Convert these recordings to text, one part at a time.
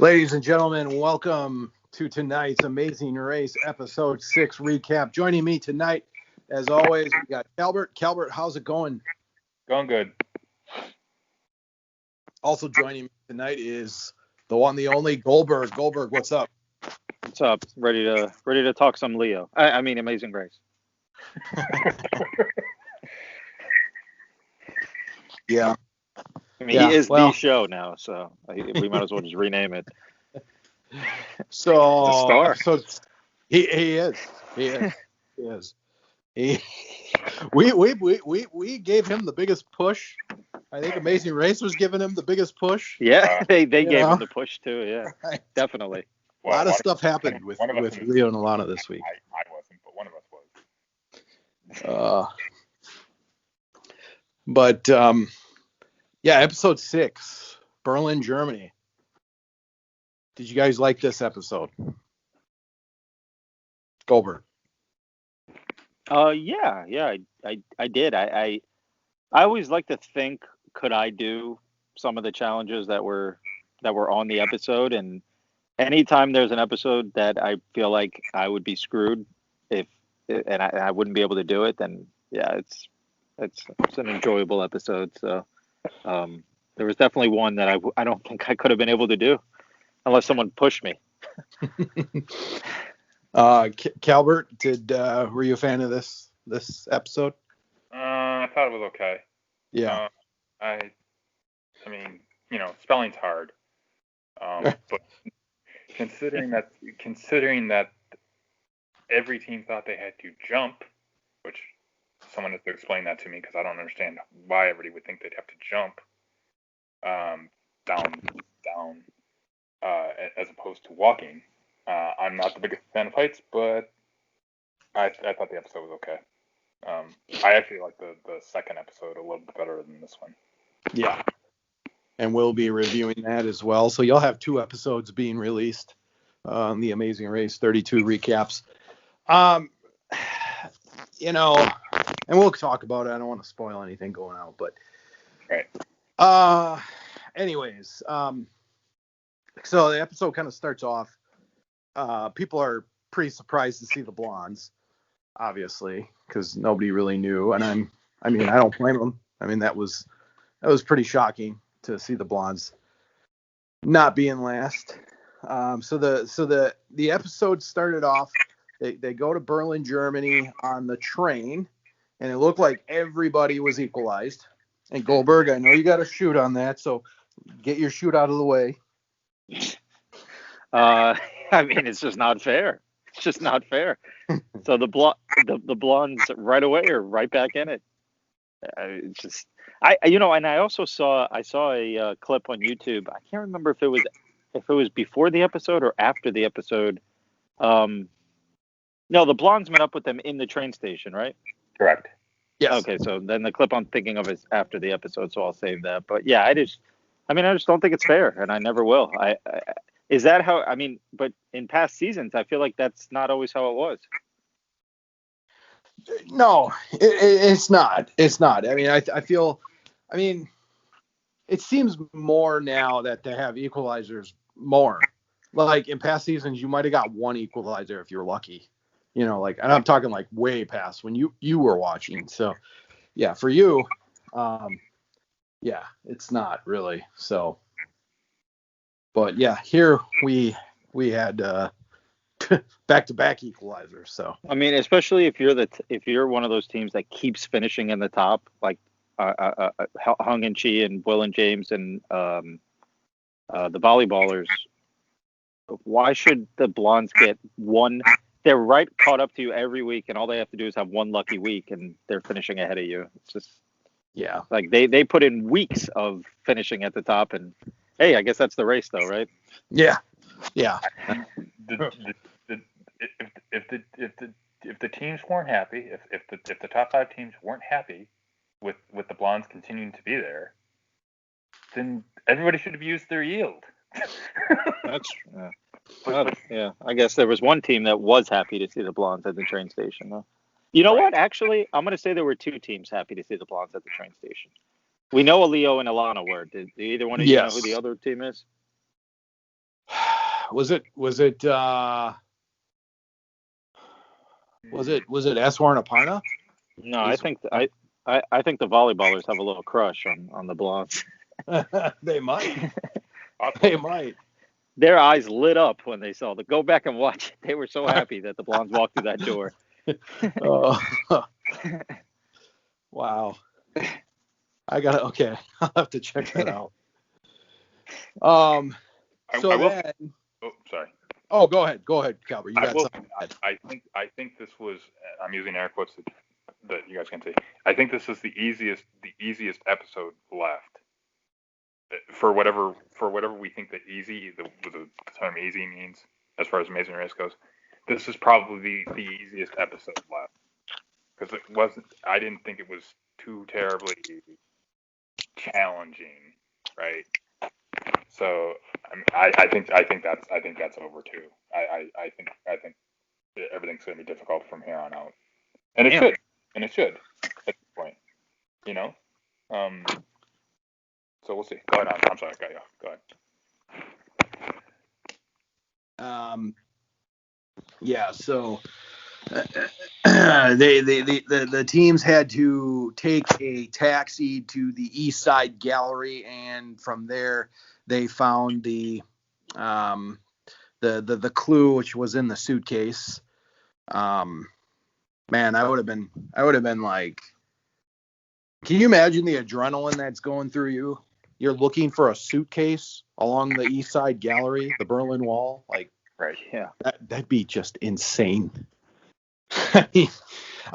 Ladies and gentlemen, welcome to tonight's Amazing Race Episode 6 recap. Joining me tonight, as always, we got Calbert. Calbert, how's it going? Going good. Also joining me tonight is the one, the only Goldberg. Goldberg, what's up? What's up? Ready to talk some Leo. I mean Amazing Grace. Yeah. I mean, he is the show now, so we might as well just rename it. So, The star. So he is. He is. We gave him the biggest push. I think Amazing Race was giving him the biggest push. Yeah, they gave him the push too. Yeah, Right. Definitely. A lot of stuff happened with Leo and Alana this week. I wasn't, but one of us was. But yeah, episode 6, Berlin, Germany. Did you guys like this episode? Goldberg. Yeah, I did. I always like to think, could I do some of the challenges that were on the episode? And anytime there's an episode that I feel like I would be screwed and I wouldn't be able to do it, then yeah, it's an enjoyable episode. So there was definitely one that I don't think I could have been able to do unless someone pushed me. Calbert, were you a fan of this episode? I thought it was okay. Yeah. I mean, spelling's hard. But considering that every team thought they had to jump, which someone has to explain that to me because I don't understand why everybody would think they'd have to jump down as opposed to walking. I'm not the biggest fan of heights, but I thought the episode was okay. I actually like the second episode a little bit better than this one. Yeah. And we'll be reviewing that as well. So you'll have 2 episodes being released on the Amazing Race 32 recaps. And we'll talk about it. I don't want to spoil anything going out, but right. Anyways, so the episode kind of starts off. People are pretty surprised to see the blondes, obviously, because nobody really knew. And I don't blame them. I mean, that was pretty shocking to see the blondes not being last. So the episode started off. They go to Berlin, Germany on the train, and it looked like everybody was equalized. And Goldberg, I know you got a shoot on that, so get your shoot out of the way. I mean, it's just not fair. It's just not fair. So the blondes right away are right back in it. It's just and I also saw a clip on YouTube. I can't remember if it was before the episode or after the episode. No, the blondes met up with them in the train station, right? Correct. Yes. Okay, so then the clip I'm thinking of is after the episode, so I'll save that. But yeah, I just don't think it's fair, and I never will. Is that how? I mean, but in past seasons, I feel like that's not always how it was. No, it's not. It's not. I mean, I feel. I mean, it seems more now that they have equalizers more. Like in past seasons, you might have got one equalizer if you're lucky. And I'm talking like way past when you were watching. So, yeah, for you, yeah, it's not really. So, but yeah, here we had back-to-back equalizers. So, I mean, especially if you're one of those teams that keeps finishing in the top, like Hung and Chi and Will and James and the volleyballers. Why should the blondes get one? They're right caught up to you every week, and all they have to do is have one lucky week, and they're finishing ahead of you. It's just, yeah, like they put in weeks of finishing at the top, and hey, I guess that's the race, though, right? Yeah. If the teams weren't happy, if the top 5 teams weren't happy with the blondes continuing to be there, then everybody should have used their yield. That's yeah. I guess there was one team that was happy to see the blondes at the train station, though. You know what? Actually, I'm going to say there were 2 teams happy to see the blondes at the train station. We know Leo and Alana were. Did either one of you know who the other team is? Was it Eswarn Aparna? No, I think I think the volleyballers have a little crush on the blondes. They might. They might. Their eyes lit up when they saw the. Go back and watch it. They were so happy that the blondes walked through that door. Wow. Okay. I'll have to check that out. Sorry. Oh, go ahead, Calvert. You got something. I think this was. I'm using air quotes that you guys can see. I think this is the easiest episode left. For whatever we think that the term easy means as far as Amazing Race goes, this is probably the easiest episode left, because I didn't think it was too terribly challenging, right? So I think that's over too. I think everything's going to be difficult from here on out, and it should at this point, you know. So we'll see. Go ahead. I'm sorry, I got you off. Go ahead. Yeah. So the teams had to take a taxi to the East Side Gallery, and from there they found the clue, which was in the suitcase. Man, I would have been like, can you imagine the adrenaline that's going through you? You're looking for a suitcase along the East Side Gallery, the Berlin Wall. Like, right. Yeah. That'd be just insane. I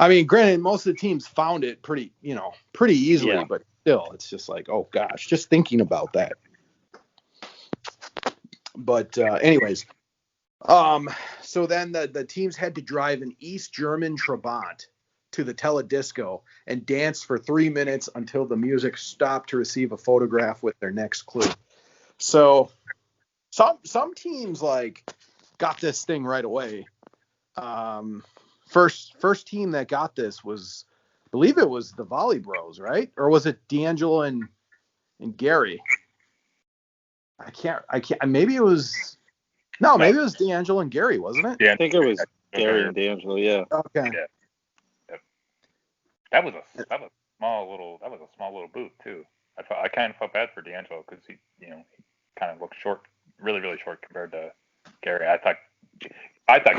mean, granted, most of the teams found it pretty easily, Yeah. But still, it's just like, oh gosh, just thinking about that. But anyways, so then the teams had to drive an East German Trabant to the Teledisco and dance for 3 minutes until the music stopped to receive a photograph with their next clue. So some teams like got this thing right away. First team that got this was, I believe it was the Volley Bros, right? Or was it D'Angelo and Gary? I can't. Maybe it was. No, maybe it was D'Angelo and Gary, wasn't it? Yeah, I think it was Gary and D'Angelo. Yeah. Okay. Yeah. That was a small little booth too. I kind of felt bad for D'Angelo because he kind of looked short, really really short compared to Gary. I thought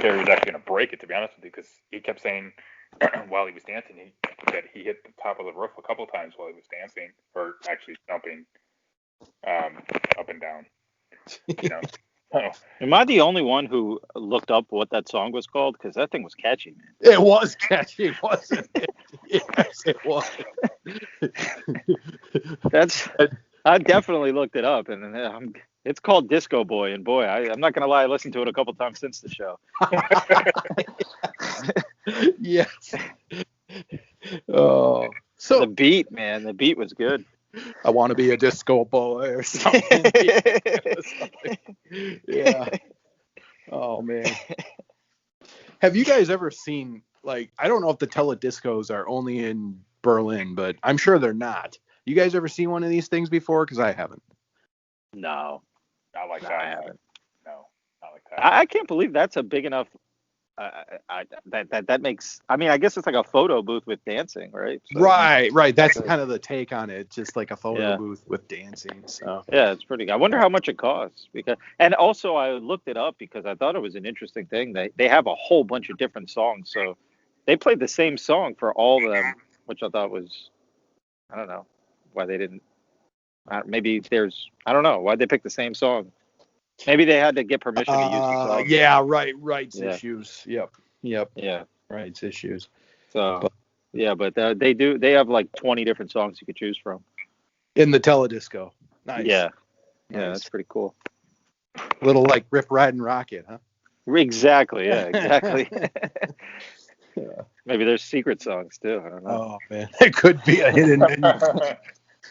Gary was actually going to break it, to be honest with you, because he kept saying while he was dancing that he hit the top of the roof a couple of times while he was dancing, or actually jumping up and down. Oh. Am I the only one who looked up what that song was called? Because that thing was catchy, man. It was catchy, wasn't it? Yes, it was. I definitely looked it up, and it's called Disco Boy, and boy, I'm not gonna lie, I listened to it a couple times since the show. Yes. Oh, so the beat was good. I want to be a disco boy or something. Yeah. Oh man. Have you guys ever seen, like, I don't know if the Telediscos are only in Berlin, but I'm sure they're not. You guys ever seen one of these things before? Because I haven't. No. Not like that. I haven't. No, not like that. I can't believe that's a big enough. That makes. I mean, I guess it's like a photo booth with dancing, right? So, right. That's kind of the take on it. Just like a photo booth with dancing. So yeah, it's pretty good. I wonder how much it costs, and also I looked it up because I thought it was an interesting thing. They have a whole bunch of different songs, so they played the same song for all of them, which I thought was, I don't know why they didn't. Maybe I don't know why they picked the same song. Maybe they had to get permission to use the song. Yeah, rights issues. Yep. Yeah. Rights issues. So, but they have like 20 different songs you could choose from. In the Teledisco. Nice. Yeah. Nice. Yeah, that's pretty cool. Little like Rip Riding Rocket, huh? Exactly. Yeah, exactly. Yeah. Maybe there's secret songs too. I don't know. Oh man, it could be a hidden menu.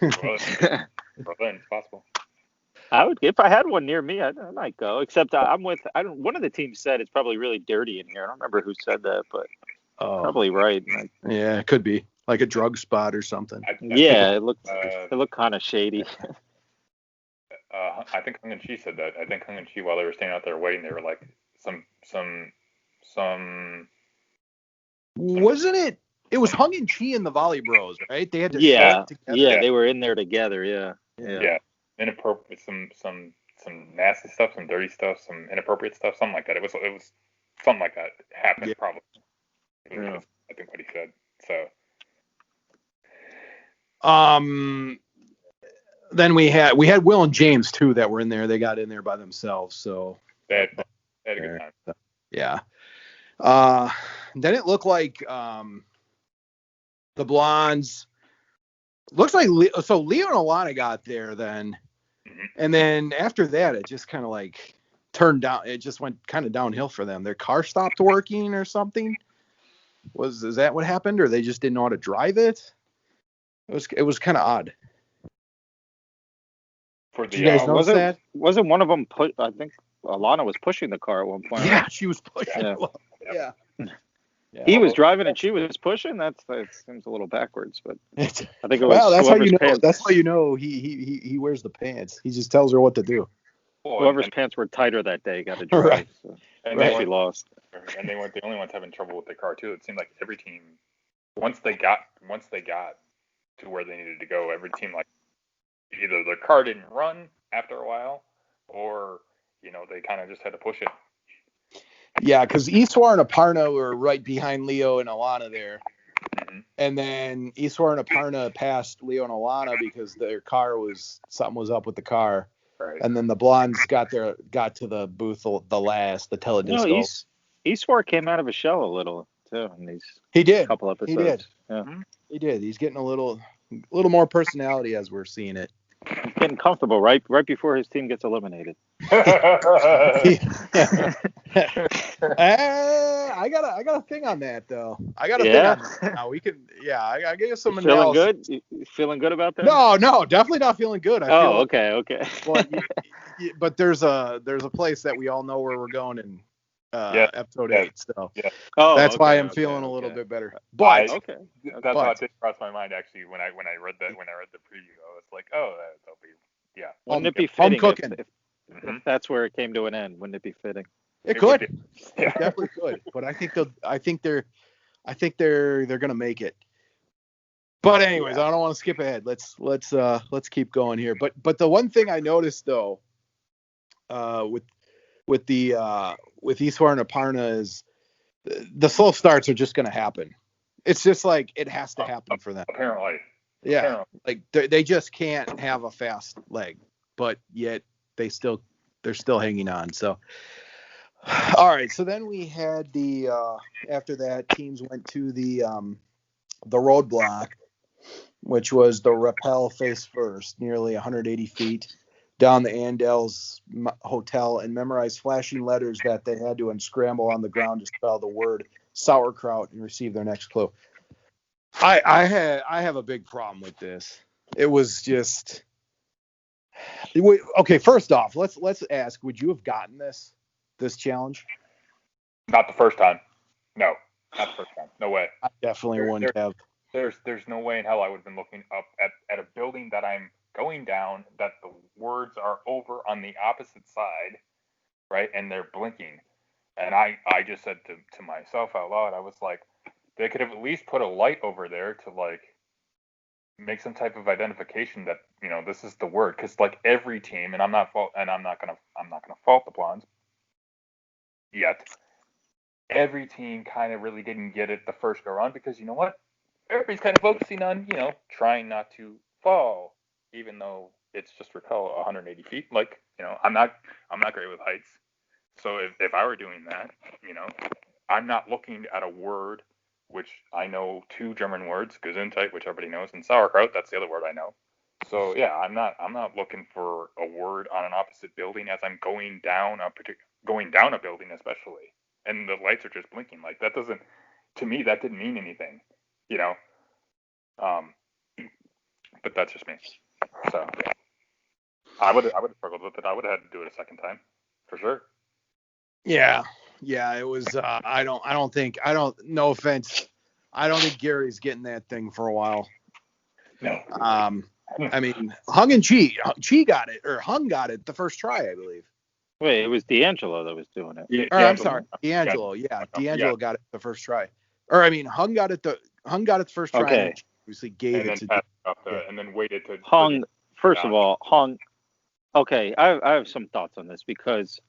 Berlin, it's possible. I would, if I had one near me, I might go. Except one of the teams said it's probably really dirty in here. I don't remember who said that, but probably right. Yeah, it could be like a drug spot or something. It looked kind of shady. I think Hung and Chi said that. I think Hung and Chi, while they were standing out there waiting, they were like some. Wasn't it? It was Hung and Chi and the Volley Bros, right? They had to Yeah, show it together. yeah, Yeah. they were in there together. Yeah, yeah. Yeah, inappropriate, some nasty stuff, some dirty stuff, some inappropriate stuff, something like that. It was something like that happened Yeah. probably. Yeah. I think what he said. So Then we had Will and James too that were in there. They got in there by themselves. So they had a good time. yeah. Then it looked like the Blondes. Looks like so Leo and Alana got there then, and then after that it just kind of like turned down. It just went kind of downhill for them. Their car stopped working or something. Is that what happened, or they just didn't know how to drive it? It was kind of odd. For Did you guys notice that? Wasn't one of them put? I think Alana was pushing the car at one point. Yeah, right? she was pushing. Yeah. Yeah. He was driving and she was pushing. That seems a little backwards, but I think it was. Well, that's how you know. Pants, That's how you know he wears the pants. He just tells her what to do. whoever's pants were tighter that day got to drive. Right. So. And Right. they She lost. And they weren't the only ones having trouble with their car too. It seemed like every team, once they got to where they needed to go, every team like either their car didn't run after a while, or they kind of just had to push it. Yeah, because Iswar and Aparna were right behind Leo and Alana there. Mm-hmm. And then Iswar and Aparna passed Leo and Alana because their car something was up with the car. Right. And then the Blondes got to the booth the teledisco. Iswar came out of his shell a little too in these He did. couple episodes. He did. Yeah. He did. He's getting a little more personality as we're seeing it. He's getting comfortable right before his team gets eliminated. I got a thing on that though. I got a thing on that. Now we can. Yeah, I gave you some Feeling analysis. good? You feeling good about that? No, definitely not feeling good. Okay. But there's a place that we all know where we're going in episode 8. So that's why I'm feeling a little bit better. But that's how it did cross my mind actually when I read the preview. I was like, oh, that'll be Wouldn't it be fitting cooking. if that's where it came to an end? Wouldn't it be fitting? It could. It definitely could. But I think they're gonna make it. But anyways, I don't want to skip ahead. Let's keep going here. But the one thing I noticed though, with Iswar and Aparna is the slow starts are just gonna happen. It's just like it has to happen for them. Apparently. Yeah. Like they just can't have a fast leg, but yet they're still hanging on. So. All right, so then we had after that teams went to the roadblock, which was the rappel face first, nearly 180 feet down the Andels Hotel, and memorize flashing letters that they had to unscramble on the ground to spell the word sauerkraut and receive their next clue. I have a big problem with this. It was just okay. First off, let's ask: would you have gotten this challenge? Not the first time. No, not the first time. No way. I definitely wouldn't have. There's no way in hell I would have been looking up at a building that I'm going down, that the words are over on the opposite side, right? And they're blinking. And I just said to myself out loud, I was like, they could have at least put a light over there to like make some type of identification that this is the word, because like every team, and I'm not gonna fault the Blondes yet. Every team kind of really didn't get it the first go around because you know what? Everybody's kind of focusing on, trying not to fall, even though it's just rappel 180 feet. Like, I'm not great with heights. So if I were doing that, I'm not looking at a word, which I know 2 German words, Gesundheit, which everybody knows, and sauerkraut, that's the other word I know. So yeah, I'm not looking for a word on an opposite building as I'm going down a building, especially, and the lights are just blinking. Like that doesn't, to me, that didn't mean anything, but that's just me. So I would have struggled with it. I would have had to do it a second time for sure. Yeah, it was. No offense. I don't think Gary's getting that thing for a while. No. I mean, Hung and Chi got it, or Hung got it the first try, I believe. Wait, it was D'Angelo that was doing it. Yeah, Or I'm sorry, yeah. D'Angelo. Yeah, D'Angelo got it the first try. Or I mean, Hung got it the first try, Okay. and then Chi obviously gave and it then to. passed it off and then waited to Hung, first of down. all, Hung. Okay, I have some thoughts on this because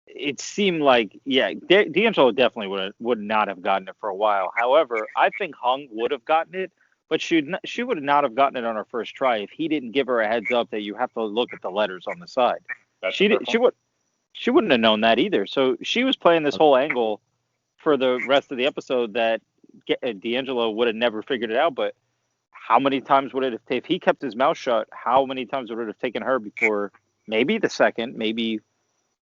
it seemed like, yeah, D'Angelo definitely would not have gotten it for a while. However, I think Hung would have gotten it, but she would not have gotten it on her first try if he didn't give her a heads up that you have to look at the letters on the side. That's She a fair did, point. she wouldn't have known that either. So she was playing this whole angle for the rest of the episode that D'Angelo would have never figured it out. But how many times would it have, if he kept his mouth shut, how many times would it have taken her before maybe the second, maybe,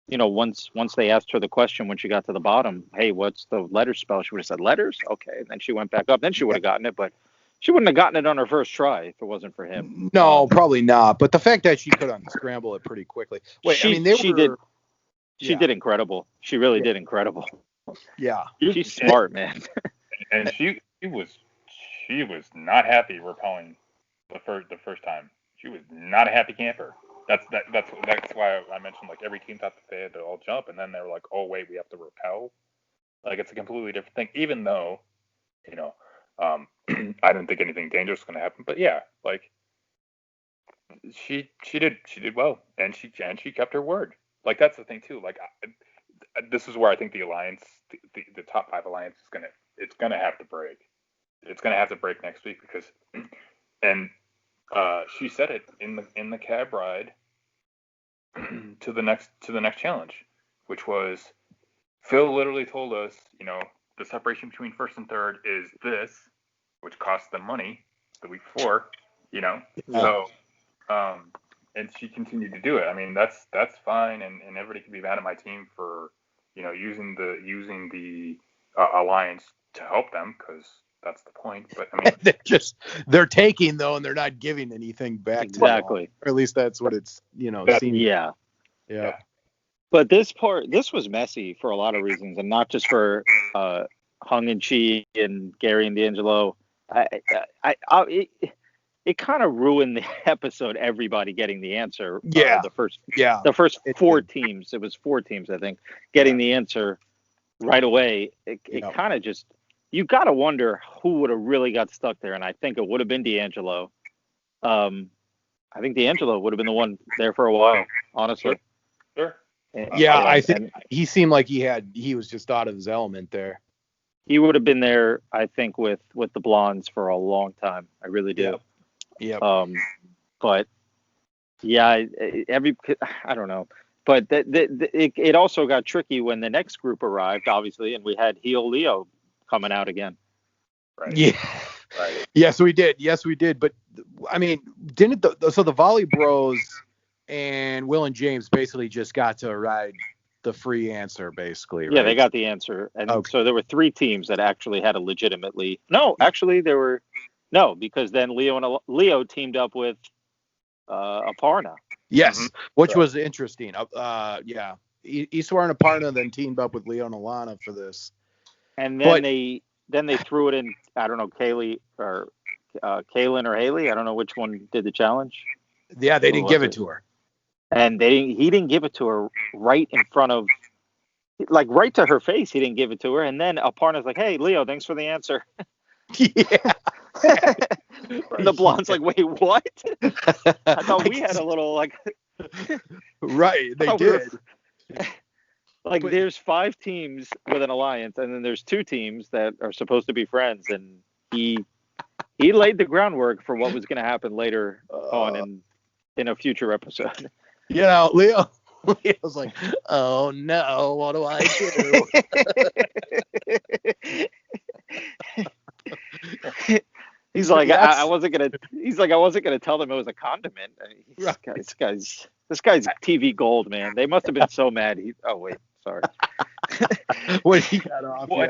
once they asked her the question when she got to the bottom, hey, what's the letter spell? She would have said letters. Okay. And then she went back up. Then she would have gotten it, but she wouldn't have gotten it on her first try if it wasn't for him. No, probably not. But the fact that she could unscramble it pretty quickly. Wait, I mean, she did incredible. She really did incredible. Yeah. She's smart, man. And she was not happy repelling the first time. She was not a happy camper. That's why I mentioned, like, every team thought that they had to all jump, and then they were like, oh wait, we have to repel. Like, it's a completely different thing. Even though, I didn't think anything dangerous was going to happen, but yeah, like, she did well, and she kept her word. Like, that's the thing too. Like, this is where I think the alliance, the top 5 alliance is gonna have to break. It's gonna have to break next week because, and she said it in the cab ride to the next challenge, which was, Phil literally told us, the separation between first and third is this, which cost them money the week before, so, and she continued to do it. I mean, that's fine, and everybody can be mad at my team for, using the alliance to help them, because that's the point. But I mean, they're taking though, and they're not giving anything back. Exactly. Or at least that's what it's seems. Yeah. But this was messy for a lot of reasons, and not just for Hung and Chi and Gary and D'Angelo. It kind of ruined the episode. Everybody getting the answer. The first 4 teams. It was 4 teams, I think, getting the answer right away. It kind of just, you got to wonder who would have really got stuck there, and I think it would have been D'Angelo. I think D'Angelo would have been the one there for a while, honestly. Sure. I think he seemed like he was just out of his element there. He would have been there, I think, with the blondes for a long time. I really do. Yeah. But yeah, I don't know. But it also got tricky when the next group arrived, obviously, and we had Heel Leo coming out again. Right. Yeah. Right. Yes, we did. But I mean, didn't the Volley Bros and Will and James basically just got to ride the free answer, basically, right? Yeah, they got the answer. And so there were 3 teams that actually had a legitimately... No, actually, there were... No, because then Leo teamed up with Aparna. Yes, which was interesting. Iswar and Aparna then teamed up with Leo and Alana for this. And then they threw it in, I don't know, Kaylin or Haley. I don't know which one did the challenge. Yeah, they didn't give it to her. And he didn't give it to her right in front of, like, right to her face. He didn't give it to her. And then Aparna's like, hey, Leo, thanks for the answer. Yeah. The blonde's like, wait, what? I thought we had a little, like... Right, they did. Like, there's 5 teams with an alliance, and then there's 2 teams that are supposed to be friends, and he laid the groundwork for what was going to happen later on in a future episode. Leo's like, oh no, what do I do? He's like, I wasn't gonna tell them it was a condiment. This guy's TV gold, man. They must have been so mad. Sorry. When he got off. Well,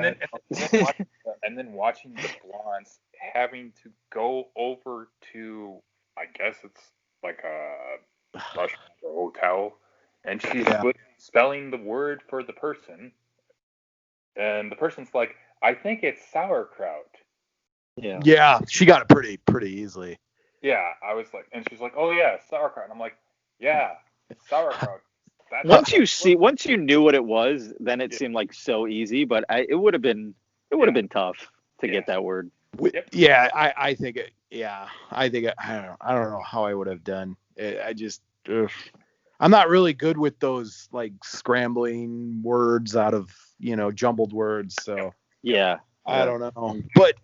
and then watching the blondes having to go over to, I guess it's like a restaurant or hotel, and she's spelling the word for the person, and the person's like, I think it's sauerkraut. Yeah, she got it pretty easily. yeah, I was like, and she's like, oh yeah, sauerkraut. And I'm like, yeah, sauerkraut. That's Once you knew what it was, then it seemed like so easy. But it would have been tough to get that word. Yep. Yeah, I think it. Yeah, I think it, I don't know how I would have done. I just. Ugh. I'm not really good with those like scrambling words out of jumbled words. So Yeah. I don't know. But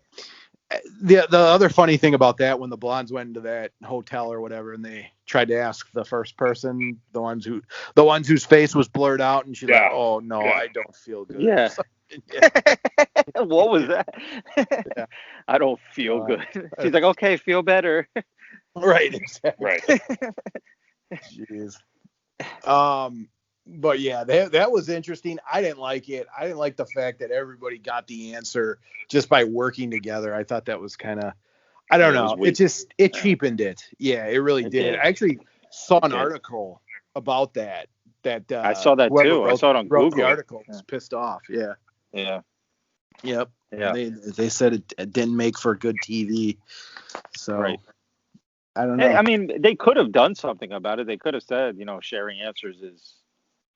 the other funny thing about that, when the blondes went into that hotel or whatever, and they tried to ask the first person, the ones whose face was blurred out, and she's like, "Oh no, I don't feel good." Yeah. What was that? Yeah. I don't feel good. She's like, okay, feel better. Right. Exactly. Right. Jeez. But yeah, that was interesting. I didn't like it. I didn't like the fact that everybody got the answer just by working together. I thought that was kind of, I don't know. It cheapened it. Yeah, it really did. I actually saw an article about that. I saw that too. I saw it on Google. The article was pissed off. Yeah. Yeah. Yep. Yeah. They said it didn't make for good TV. So right. I don't know. Hey, I mean, they could have done something about it. They could have said, sharing answers is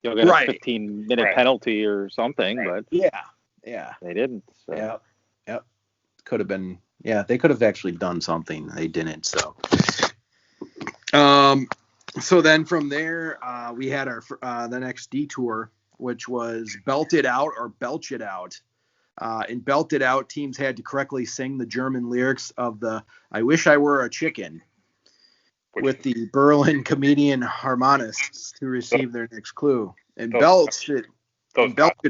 you'll get a 15-minute penalty or something. But yeah, they didn't. So. Yep. Could have been. Yeah, they could have actually done something. They didn't. So. So then from there, we had our the next detour, which was Belt It Out or Belch It Out. In Belt It Out, teams had to correctly sing the German lyrics of the "I Wish I Were a Chicken" with the Berlin comedian harmonists to receive their next clue. In Belch It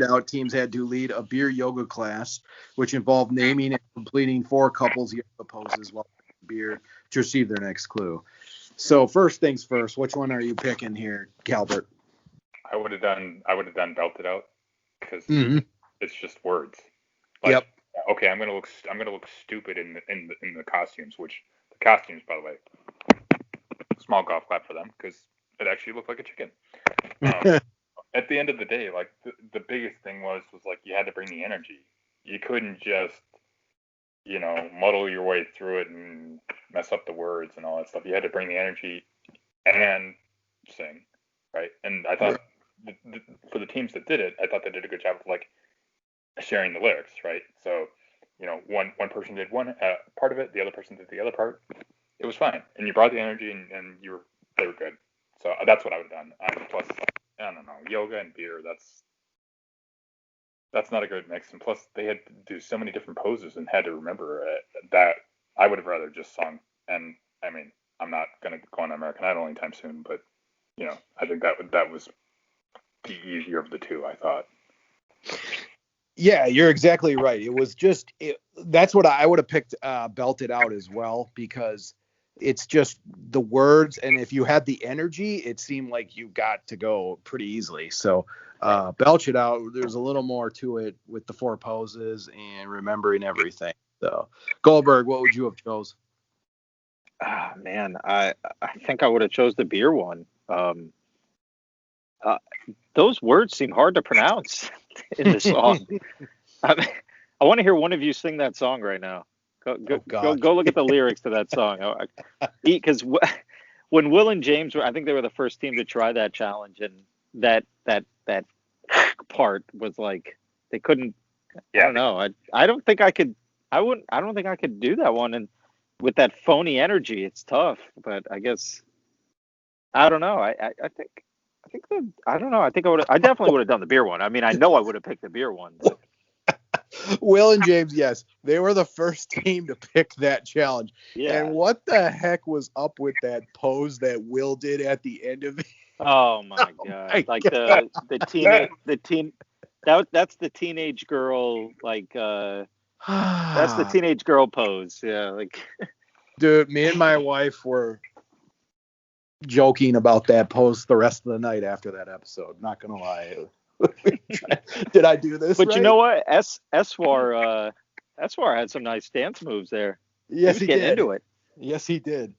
Out, teams had to lead a beer yoga class, which involved naming and completing 4 couples yoga poses while drinking beer to receive their next clue. So first things first, which one are you picking here, Calvert? I would have done Belt It Out because it's just words. Like, yep. Okay, I'm gonna look stupid in the costumes, which the costumes, by the way, small golf clap for them because it actually looked like a chicken. At the end of the day, like the biggest thing was like you had to bring the energy. You couldn't just muddle your way through it and mess up the words and all that stuff. You had to bring the energy and sing, right? And I thought for the teams that did it, I thought they did a good job of like sharing the lyrics, right? So, one person did one part of it, the other person did the other part. It was fine, and you brought the energy, and they were good. So that's what I would have done. Plus, I don't know, yoga and beer. That's not a good mix. And plus, they had to do so many different poses and had to remember that. I would have rather just sung. And I mean, I'm not gonna go on American Idol anytime soon, but I think that was the easier of the two. I thought. Yeah, you're exactly right. It was just that's what I would have picked Belt It Out as well, because it's just the words, and if you had the energy, it seemed like you got to go pretty easily. So Belch It Out, there's a little more to it with the 4 poses and remembering everything. So Goldberg, what would you have chose? Man, I think I would have chose the beer one. Those words seem hard to pronounce in the song. I want to hear one of you sing that song right now. Go look at the lyrics to that song. Because when Will and James I think they were the first team to try that challenge, and that part was like they couldn't. I don't know. I don't think I could. I don't think I could do that one, and with that phony energy, it's tough. But I guess I don't know. I think I don't know. I definitely would have done the beer one. I mean, I know I would have picked the beer one. But. Will and James, yes, they were the first team to pick that challenge. Yeah. And what the heck was up with that pose that Will did at the end of it? Oh my god! That's the teenage girl that's the teenage girl pose. Yeah, like. Dude, me and my wife were joking about that pose the rest of the night after that episode. Not gonna lie. Did I do this? But right? You know what? Eswar had some nice dance moves there. Yes, he did. Into it. Yes, he did.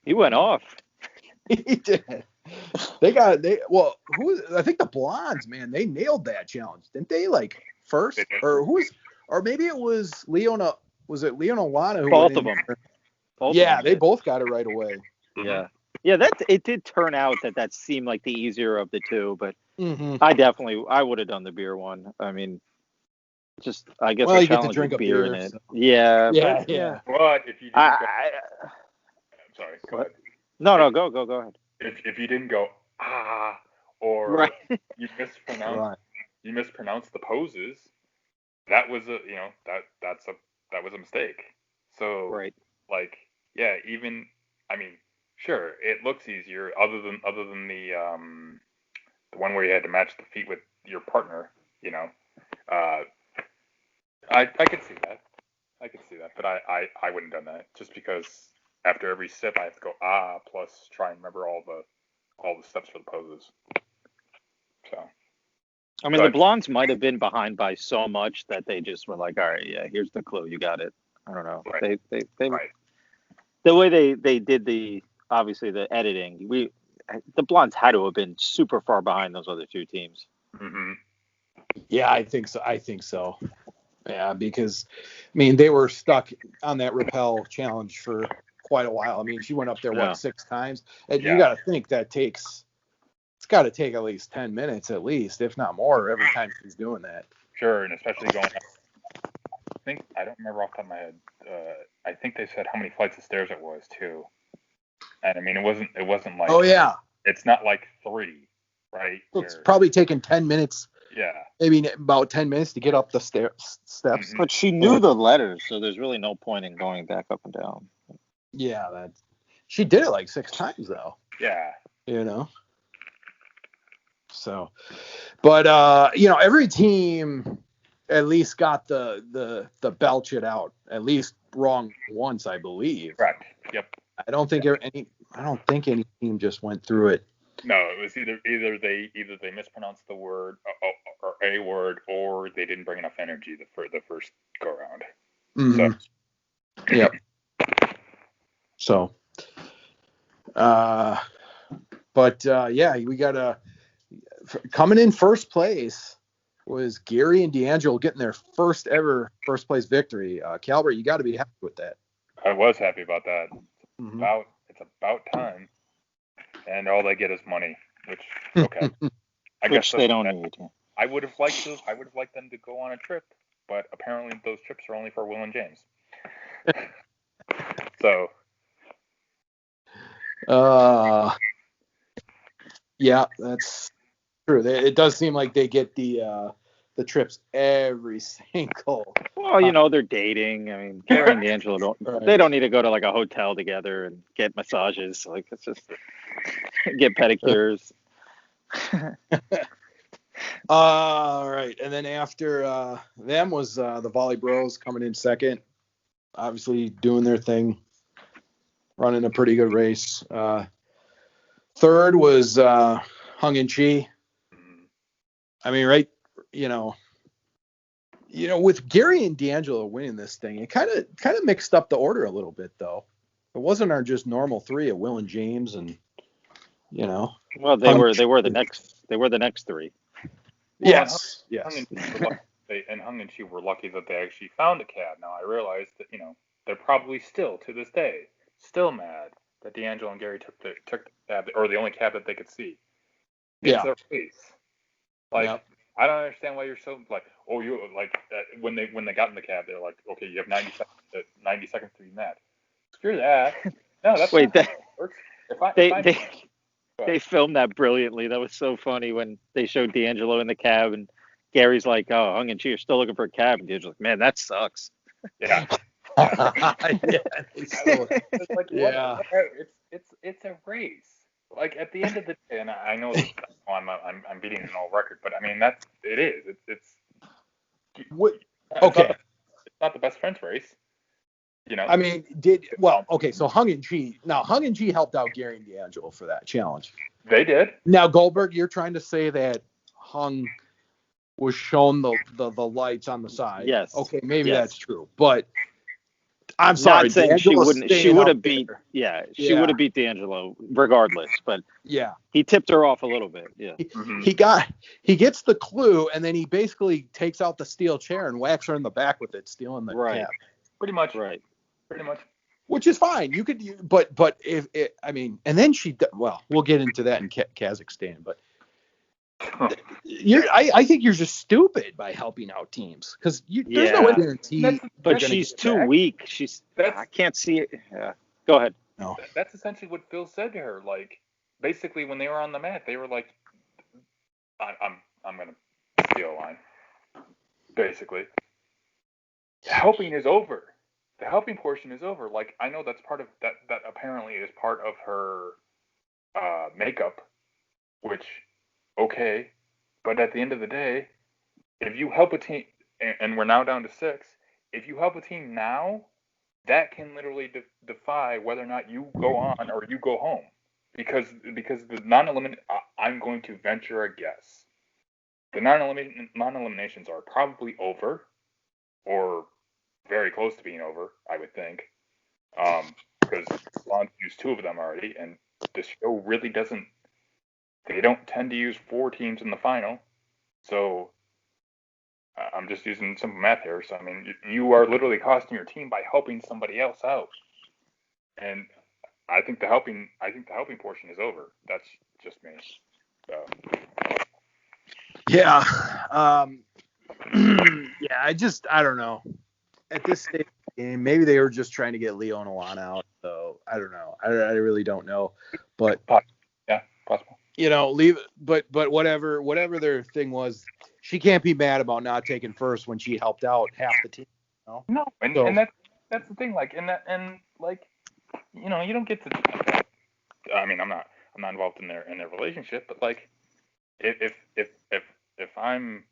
He went off. He did. I think the Blondes, man, they nailed that challenge, didn't they? Like first, or maybe it was Leona. Was it Leona Lana? Both of them. Both of Yeah, them they did. both got it right away. Yeah. Yeah, it did turn out that seemed like the easier of the two, but Mm-hmm. I would have done the beer one. I mean, just I guess Well, a you get to challenge drink with a beer in beer. it. So. Yeah, Yeah, but yeah. But if you didn't go, I I'm sorry. Go what? ahead. No, go ahead. If you didn't go or Right. you Right. mispronounced the poses, that was that was a mistake. So Right. like yeah, even I mean, sure, it looks easier other than the one where you had to match the feet with your partner, you know. Uh, I could see that. I could see that, but I wouldn't have done that just because after every sip I have to go plus try and remember all the steps for the poses. So I mean, the blondes might have been behind by so much that they just were like, all right, yeah, here's the clue, you got it. I don't know. Right. They right. the way they did the obviously the editing, the blondes had to have been super far behind those other two teams. Mm-hmm. Yeah, I think so. Yeah, because I mean they were stuck on that rappel challenge for quite a while. I mean she went up there Yeah. 6 times, and Yeah. you got to think it's got to take at least 10 minutes at least, if not more, every time she's doing that. Sure, and especially going up. I don't remember off the top of my head. I think they said how many flights of stairs it was too. And I mean it wasn't like Oh yeah, it's not like 3, right? it's probably taken 10 minutes. Yeah. Maybe about 10 minutes to get up the steps. Mhm. But she knew the letters, so there's really no point in going back up and down. Yeah, she did it like 6 times though. Yeah. You know. So, but every team at least got the belch it out at least wrong once, I believe. Correct. Yep. I don't think any team just went through it. No, it was either they mispronounced the word or a word, or they didn't bring enough energy for the first go around. Mm-hmm. So. Yep. So, but yeah, we got coming in first place was Gary and D'Angelo getting their first ever first place victory. Calvert, you got to be happy with that. I was happy about that. Mm-hmm. It's about time, and all they get is money, which okay. I guess they don't need. I would have liked them to go on a trip, but apparently those trips are only for Will and James. So. Yeah, that's true. It does seem like they get the trips every single. Well, they're dating. I mean, Gary and D'Angelo they don't need to go to like a hotel together and get massages. Like it's just get pedicures. All right, and then after them was the Volley Bros coming in second, obviously doing their thing, running a pretty good race. Third was Hung and Chi. I mean, right, with Gary and D'Angelo winning this thing, it kind of mixed up the order a little bit, though. It wasn't our just normal 3 of Will and James, and Well, they were the next 3. Yes. Hung and Chi were lucky that they actually found a cab. Now I realize that they're probably still to this day mad that D'Angelo and Gary took the cab, or the only cab that they could see. It's their face. Like, yep. I don't understand why you're so like, oh, you like when they got in the cab, they're like, okay, you have 90 seconds to be mad. Screw that. No, that's wait. Not how it works. They filmed that brilliantly. That was so funny when they showed D'Angelo in the cab and Gary's like, "Oh, Hung and Chi are still looking for a cab," and D'Angelo's like, "Man, that sucks." Yeah. It's a race. Like at the end of the day, and I know I'm beating an old record, but I mean it is. It's okay. It's not the best friends race. I mean, so Hung and Chi helped out Gary and D'Angelo for that challenge. They did. Now Goldberg, you're trying to say that Hung was shown the lights on the side. Yes. Okay, maybe that's true, but I'm sorry. Not saying she would have beat. Yeah, she would have beat D'Angelo regardless. But yeah, he tipped her off a little bit. Yeah. He gets the clue, and then he basically takes out the steel chair and whacks her in the back with it, stealing the cab. Pretty much. Right. Pretty much. which is fine. You could, but if it, I mean, and then well, we'll get into that in Kazakhstan, but I think you're just stupid by helping out teams because there's no Yeah. guarantee. But she's too weak. I can't see it. Yeah. Go ahead. No. That's essentially what Phil said to her. Like, basically, when they were on the mat, they were like, I'm gonna steal a line. Basically, helping is over. The helping portion is over. Like, I know that's part of that. That apparently is part of her makeup, which, okay, but at the end of the day, if you help a team, and we're now down to 6, if you help a team now, that can literally defy whether or not you go on or you go home, because the non-elimination, I'm going to venture a guess, the non-eliminations are probably over, or very close to being over, I would think, because Blonde used 2 of them already, and the show really doesn't. They don't tend to use 4 teams in the final, so I'm just using simple math here. So I mean, you are literally costing your team by helping somebody else out, and I think the helping portion is over. That's just me. So. Yeah. Yeah. I don't know. At this stage of the game, maybe they were just trying to get Leo and Alana out. So I don't know. I really don't know. But Yeah, possible. Leave it. But whatever their thing was, she can't be mad about not taking first when she helped out half the team. No, and that's the thing. Like, you don't get to. I mean, I'm not involved in their relationship, but like, if I'm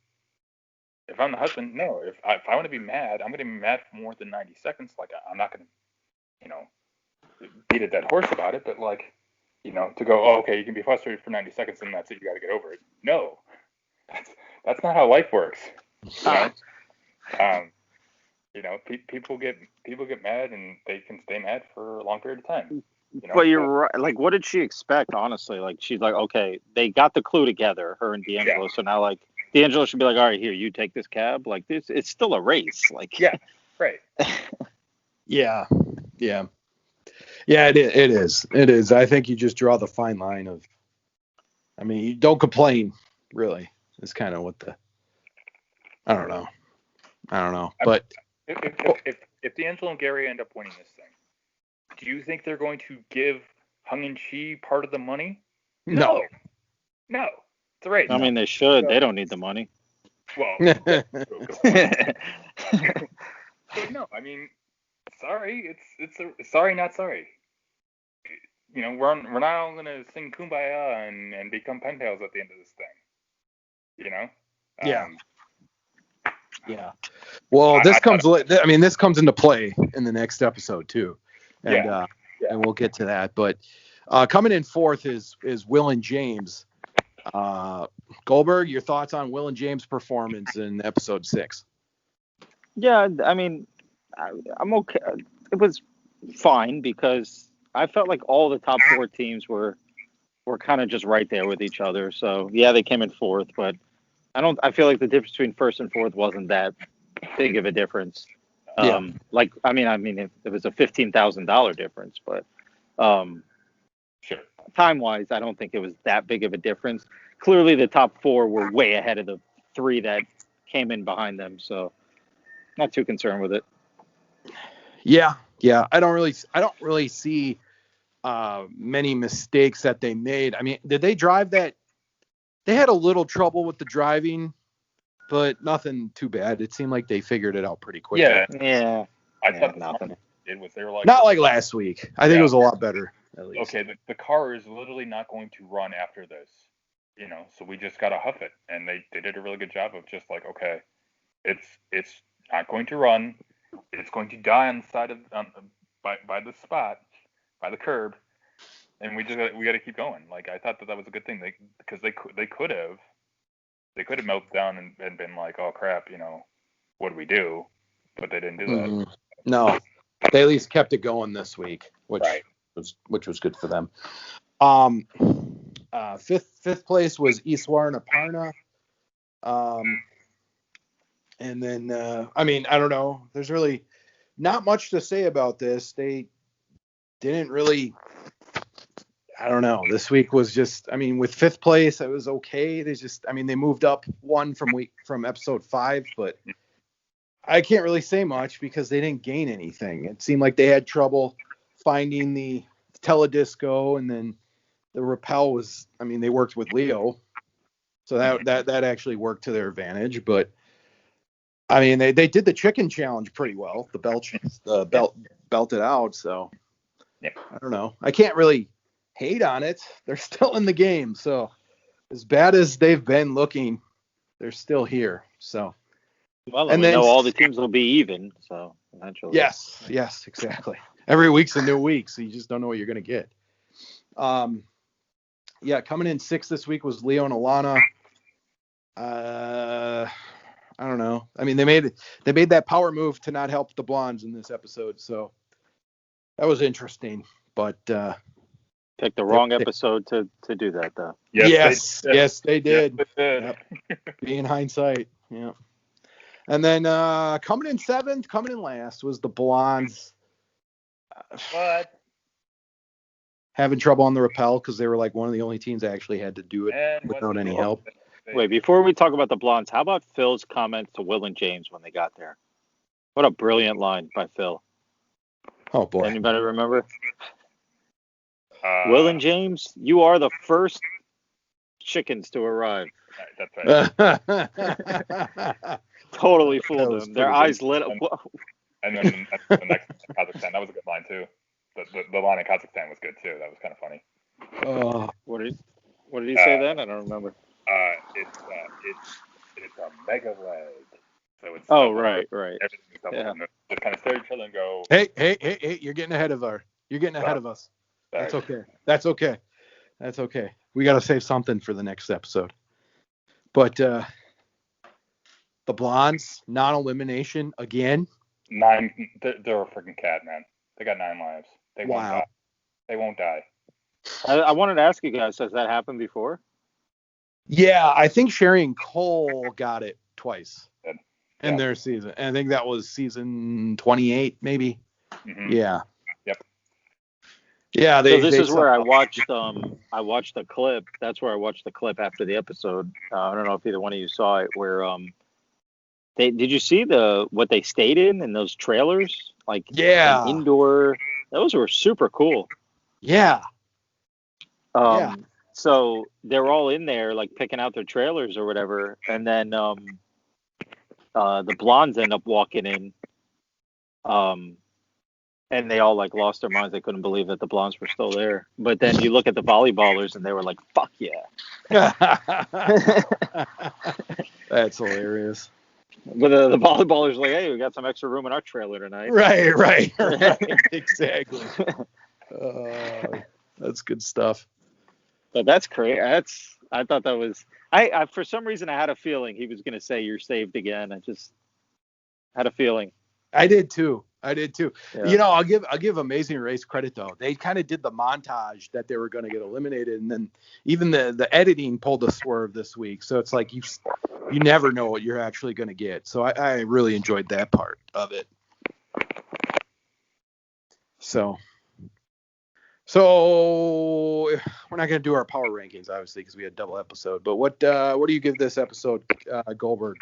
the husband, no. If I want to be mad, I'm going to be mad for more than 90 seconds. Like, I'm not going to, beat a dead horse about it. But like, to go, oh, okay, you can be frustrated for 90 seconds and that's it. You got to get over it. No, that's not how life works. People get mad and they can stay mad for a long period of time. But you're right. Like, what did she expect? Honestly, like, she's like, okay, they got the clue together, her and D'Angelo. Yeah. So now, like, D'Angelo should be like, all right, here, you take this cab. Like, this, it's still a race. Like, yeah, right. Yeah. It is. I think you just draw the fine line of. I mean, you don't complain. Really, is kind of what I don't know. But if D'Angelo and Gary end up winning this thing, do you think they're going to give Hung and Chi part of the money? No. It's a race. I mean, they should. They don't need the money. Well, but no. I mean, sorry. It's a sorry, not sorry. We're not all gonna sing Kumbaya and become pen pals at the end of this thing. Yeah. Well, this comes into play in the next episode too, and and we'll get to that. But coming in 4th is Will and James. Goldberg, your thoughts on Will and James' performance in episode 6? Yeah, I mean, I'm okay. It was fine because I felt like all the top 4 teams were kind of just right there with each other. So yeah, they came in 4th, but I feel like the difference between 1st and 4th wasn't that big of a difference. Like, I mean, it was a $15,000 difference, but sure. Time-wise, I don't think it was that big of a difference. Clearly, the top 4 were way ahead of the 3 that came in behind them, so not too concerned with it. Yeah. I don't really see many mistakes that they made. I mean, did they drive that? They had a little trouble with the driving, but nothing too bad. It seemed like they figured it out pretty quickly. Yeah. I thought nothing. It was. They were like not like last week. I think it was a lot better. At least. Okay, the car is literally not going to run after this, so we just gotta huff it, and they did a really good job of just like, okay, it's not going to run, it's going to die on the side of by the spot, by the curb, and we got to keep going. Like, I thought that was a good thing, because they could have melted down and been like, oh crap, what do we do? But they didn't do that. Mm-hmm. No, they at least kept it going this week, which was good for them. Fifth place was Iswar and Aparna. And then I mean, I don't know. There's really not much to say about this. They didn't really. I don't know. This week was just. I mean, with 5th place, it was okay. They moved up one from episode 5, but I can't really say much because they didn't gain anything. It seemed like they had trouble finding the teledisco, and then the rappel was. I mean, they worked with Leo, so that actually worked to their advantage. But I mean, they did the chicken challenge pretty well. The belted out. So Yeah. I don't know. I can't really hate on it. They're still in the game. So as bad as they've been looking, they're still here. So. Well, And we then- know all the teams will be even, so eventually. Yes, exactly. Every week's a new week, so you just don't know what you're gonna get. Yeah, coming in 6th this week was Leo and Alana. I don't know. I mean, they made that power move to not help the blondes in this episode, so that was interesting. But Picked the wrong episode to do that, though. yes, they did. Yes, they did. Yep. Be in hindsight, yeah. And then coming in 7th, coming in last was the blondes. But Having trouble on the rappel because they were like one of the only teams that actually had to do it and without what's any the- help. Wait, before we talk about the blondes, how about Phil's comments to Will and James when they got there? What a brilliant line by Phil. Oh boy. Anybody remember? Will and James, you are the first chickens to arrive. That's right. Totally That fooled was them. Their pretty eyes lit up. And then the next Kazakhstan, that was a good line too. The line in Kazakhstan was good too. That was kind of funny. Oh, What did he say then? I don't remember. It's a mega leg. So it's Oh, double. right. Everything's double. Yeah. And they kind of stare at each other and go, hey, you're getting ahead of us. That's sorry. okay. That's okay. We got to save something for the next episode. But the blondes, non-elimination again. 9. They're a freaking cat, man. They got 9 lives. They won't Wow. die. They won't die. I wanted to ask you guys, has that happened before? Yeah, I think Sherry and Cole got it twice Good. in Yeah. their season. I think that was season 28, maybe. Mhm. Yeah. Yep. Yeah, So this is where I somehow- watched the clip. That's where I watched the clip after the episode. I don't know if either one of you saw it. Where did you see what they stayed in those trailers? Like Yeah. an indoor. Those were super cool. Yeah. Yeah. So they're all in there, like picking out their trailers or whatever, and then the blondes end up walking in, and they all like lost their minds. They couldn't believe that the blondes were still there. But then you look at the volleyballers, and they were like, "Fuck yeah!" That's hilarious. But the volleyballers like, "Hey, we got some extra room in our trailer tonight." Right. Exactly. That's good stuff. But that's crazy. I thought that was. I for some reason I had a feeling he was going to say you're saved again. I just had a feeling. I did too. Yeah. You know, I'll give Amazing Race credit though. They kind of did the montage that they were going to get eliminated, and then even the editing pulled a swerve this week. So it's like you never know what you're actually going to get. So I really enjoyed that part of it. So we're not going to do our power rankings obviously because we had double episode. But what do you give this episode, Goldberg?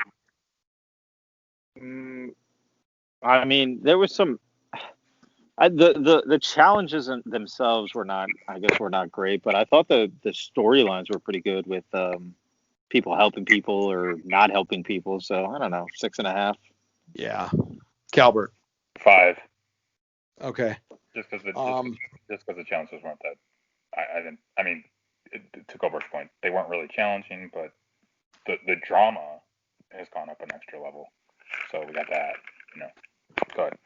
I mean, there was some. The challenges themselves were not great, but I thought the storylines were pretty good with people helping people or not helping people. So I don't know, 6.5. Yeah, Calbert. 5. Okay. Just because the challenges weren't that. I didn't. I mean, to Goldberg's point, they weren't really challenging, but the drama has gone up an extra level. So we got that. Go ahead.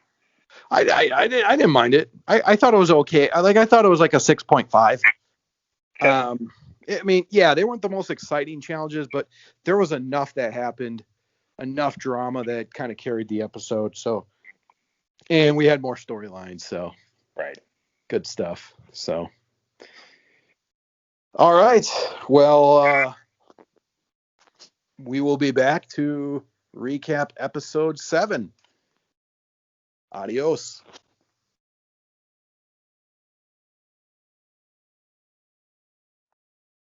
I didn't mind it. I thought it was okay. I thought it was like a 6.5. I mean, yeah, they weren't the most exciting challenges, but there was enough that happened, enough drama that kind of carried the episode. So, and we had more storylines. So, Right. good stuff. So, all right. Well, we will be back to recap episode 7. Adios.